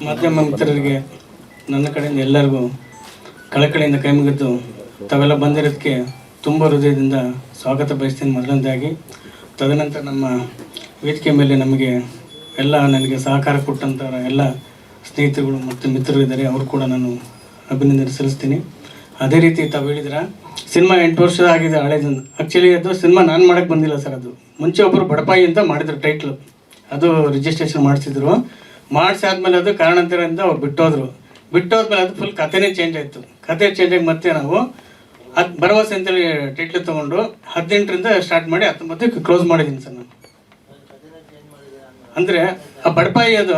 ಮಾಧ್ಯಮ ಮಿತ್ರರಿಗೆ ನನ್ನ ಕಡೆಯಿಂದ ಎಲ್ಲರಿಗೂ ಕಳಕಳಿಯಿಂದ ಕೈ ಮುಗಿದು ತಾವೆಲ್ಲ ಬಂದಿರೋದಕ್ಕೆ ತುಂಬ ಹೃದಯದಿಂದ ಸ್ವಾಗತ ಬಯಸ್ತೀನಿ ಮೊದಲನೇದಾಗಿ. ತದನಂತರ ನಮ್ಮ ವೇದಿಕೆ ಮೇಲೆ ನಮಗೆ ಎಲ್ಲ ನನಗೆ ಸಹಕಾರ ಕೊಟ್ಟಂಥವ್ರ ಎಲ್ಲ ಸ್ನೇಹಿತರುಗಳು ಮತ್ತು ಮಿತ್ರರು ಇದ್ದಾರೆ, ಅವರು ಕೂಡ ನಾನು ಅಭಿನಂದನೆ ಸಲ್ಲಿಸ್ತೀನಿ. ಅದೇ ರೀತಿ ತಾವು ಹೇಳಿದ್ರೆ ಸಿನಿಮಾ 8 ವರ್ಷ ಆಗಿದೆ ಹಳೇದು. ಆ್ಯಕ್ಚುಲಿ ಅದು ಸಿನಿಮಾ ನಾನು ಮಾಡೋಕ್ಕೆ ಬಂದಿಲ್ಲ ಸರ್. ಅದು ಮುಂಚೆ ಒಬ್ಬರು ಬಡಪಾಯಿ ಅಂತ ಮಾಡಿದ್ರು ಟೈಟ್ಲು, ಅದು ರಿಜಿಸ್ಟ್ರೇಷನ್ ಮಾಡಿಸಿದ್ರು. ಮಾಡಿಸಾದ್ಮೇಲೆ ಅದು ಕಾರಣಾಂತರದಿಂದ ಅವ್ರು ಬಿಟ್ಟೋದ್ಮೇಲೆ ಅದು ಫುಲ್ ಕಥೆನೇ ಚೇಂಜ್ ಆಯಿತು. ಕತೆ ಚೇಂಜ್ ಆಗಿ ಮತ್ತೆ ನಾವು ಅದು ಭರವಸೆ ಅಂತೇಳಿ ಟೈಟ್ಲ್ ತೊಗೊಂಡು 18ರಿಂದ ಸ್ಟಾರ್ಟ್ ಮಾಡಿ 19ಕ್ಕೆ ಕ್ಲೋಸ್ ಮಾಡಿದ್ದೀನಿ ಸರ್ ನಾನು. ಅಂದರೆ ಆ ಬಡಪಾಯಿ ಅದು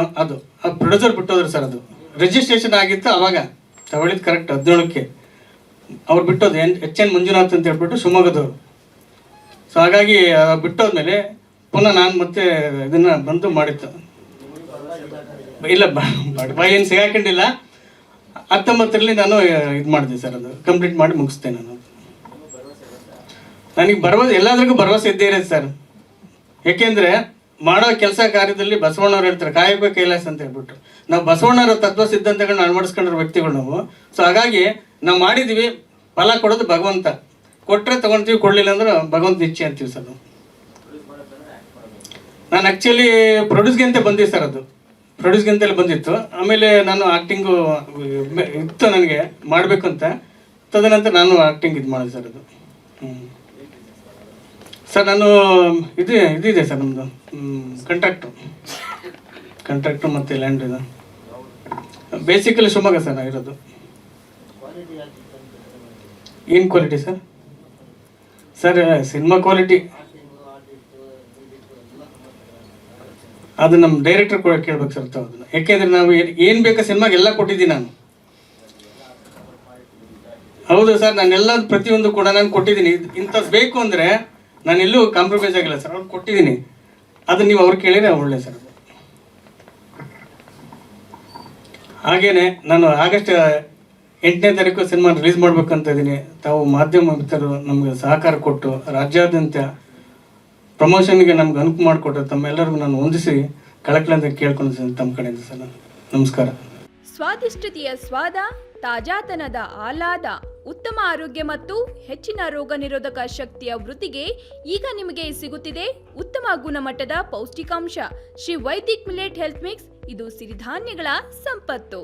ಆ ಪ್ರೊಡ್ಯೂಸರ್ ಬಿಟ್ಟೋದ್ರು ಸರ್. ಅದು ರಿಜಿಸ್ಟ್ರೇಷನ್ ಆಗಿತ್ತು ಅವಾಗ ತಗೊಳ್ಳಿದ್ದು ಕರೆಕ್ಟ್ 17ಕ್ಕೆ. ಅವ್ರು ಬಿಟ್ಟೋದು ಎಚ್.ಎನ್. ಮಂಜುನಾಥ್ ಅಂತ ಹೇಳ್ಬಿಟ್ಟು ಶಿವಮೊಗ್ಗದವರು. ಸೊ ಹಾಗಾಗಿ ಬಿಟ್ಟೋದ್ಮೇಲೆ ಪುನಃ ನಾನು ಮತ್ತೆ ಇದನ್ನು ಬಂದು ಮಾಡಿತ್ತು. ಇಲ್ಲ ಬಡಪಾಯಿ ಏನು ಸಿಗಾಕೊಂಡಿಲ್ಲ. 19ರಲ್ಲಿ ನಾನು ಇದು ಮಾಡಿದೆ ಸರ್, ಅದು ಕಂಪ್ಲೀಟ್ ಮಾಡಿ ಮುಗಿಸ್ತೆ ನಾನು. ನನಗೆ ಭರವಸೆ ಎಲ್ಲದಕ್ಕೂ ಭರವಸೆ ಇದ್ದೇ ಇರೋದು ಸರ್. ಏಕೆಂದರೆ ಮಾಡೋ ಕೆಲಸ ಕಾರ್ಯದಲ್ಲಿ ಬಸವಣ್ಣವ್ರು ಹೇಳ್ತಾರೆ ಕಾಯಕ ಕೈಲಾಸ ಅಂತ ಹೇಳ್ಬಿಟ್ಟು. ನಾವು ಬಸವಣ್ಣವ್ರ ತತ್ವ ಸಿದ್ಧಾಂತಗಳನ್ನ ಅಳವಡಿಸ್ಕೊಂಡಿರೋ ವ್ಯಕ್ತಿಗಳು ನಾವು. ಸೊ ಹಾಗಾಗಿ ನಾವು ಮಾಡಿದ್ವಿ, ಫಲ ಕೊಡೋದು ಭಗವಂತ. ಕೊಟ್ಟರೆ ತೊಗೊಳ್ತೀವಿ, ಕೊಡಲಿಲ್ಲ ಅಂದ್ರೆ ಭಗವಂತ ಇಚ್ಛೆ ಅಂತೀವಿ ಸರ್. ನಾನು ಆ್ಯಕ್ಚುಲಿ ಪ್ರೊಡ್ಯೂಸ್ಗೆ ಅಂತ ಬಂದಿವಿ ಸರ್. ಅದು ಪ್ರೊಡ್ಯೂಸ್ಗೆ ಅಂತೇಳಿ ಬಂದಿತ್ತು. ಆಮೇಲೆ ನಾನು ಆ್ಯಕ್ಟಿಂಗು ಇತ್ತು ನನಗೆ ಮಾಡಬೇಕು ಅಂತ. ತದನಂತರ ನಾನು ಆ್ಯಕ್ಟಿಂಗ್ ಇದು ಮಾಡಿದೆ ಸರ್. ಅದು ಸರ್ ನಾನು ಇದಿದೆ ಸರ್ ನಮ್ಮದು ಕಾಂಟ್ರಾಕ್ಟು ಮತ್ತು ಲ್ಯಾಂಡ್ ಇದು ಬೇಸಿಕಲಿ ಶಿವಮೊಗ್ಗ ಸರ್ ಇರೋದು. ಏನು quality sir? Sir cinema quality ಅದು ನಮ್ಮ ಡೈರೆಕ್ಟರ್ ಕೂಡ ಕೇಳ್ಬೇಕು ಸರ್ ಅದನ್ನು. ಯಾಕೆಂದರೆ ನಾವು ಏನು ಬೇಕಾ ಸಿನಿಮಾಗೆ ಎಲ್ಲ ಕೊಟ್ಟಿದ್ದೀನಿ ನಾನು. ಹೌದು ಸರ್, ನಾನೆಲ್ಲ ಪ್ರತಿಯೊಂದು ಕೂಡ ನಾನು ಕೊಟ್ಟಿದ್ದೀನಿ. ಇಂಥದ್ದು ಬೇಕು ಅಂದರೆ ನಾನು ಎಲ್ಲೂ ಕಾಂಪ್ರಮೈಸ್ ಆಗಿಲ್ಲ ಸರ್, ಅವ್ರು ಕೊಟ್ಟಿದ್ದೀನಿ. ಅದು ನೀವು ಅವ್ರು ಕೇಳಿದ್ರೆ ಒಳ್ಳೆ ಸರ್. ಹಾಗೇನೆ ನಾನು ಆಗಸ್ಟ್ 8ನೇ ತಾರೀಕು ಸಿನಿಮಾ ರಿಲೀಸ್ ಮಾಡ್ಬೇಕಂತ ಇದ್ದೀನಿ. ತಾವು ಮಾಧ್ಯಮ ಮಿತ್ರರು ನಮಗೆ ಸಹಕಾರ ಕೊಟ್ಟು ರಾಜ್ಯಾದ್ಯಂತ ಪ್ರಮೋಷನ್ಗೆ ನಮ್ಗೆ ಅನುಕೂಲ ಮಾಡಿಕೊಟ್ರೆ ತಮ್ಮೆಲ್ಲರಿಗೂ ನಾನು ಹೊಂದಿಸಿ ಕಳಕಳಿಂದ ಕೇಳ್ಕೊಂಡಿದ್ದೀನಿ ತಮ್ಮ ಕಡೆಯಿಂದ ಸರ್. ನಮಸ್ಕಾರ. ಸ್ವಾದಿಷ್ಟತೆಯ ಸ್ವಾದ, ತಾಜಾತನದ ಆಹ್ಲಾದ, ಉತ್ತಮ ಆರೋಗ್ಯ ಮತ್ತು ಹೆಚ್ಚಿನ ರೋಗ ನಿರೋಧಕ ಶಕ್ತಿಯ ವೃದ್ಧಿಗೆ ಈಗ ನಿಮಗೆ ಸಿಗುತ್ತಿದೆ ಉತ್ತಮ ಗುಣಮಟ್ಟದ ಪೌಷ್ಟಿಕಾಂಶ Shri Vaidik millet health mix. ಇದು ಸಿರಿಧಾನ್ಯಗಳ ಸಂಪತ್ತು.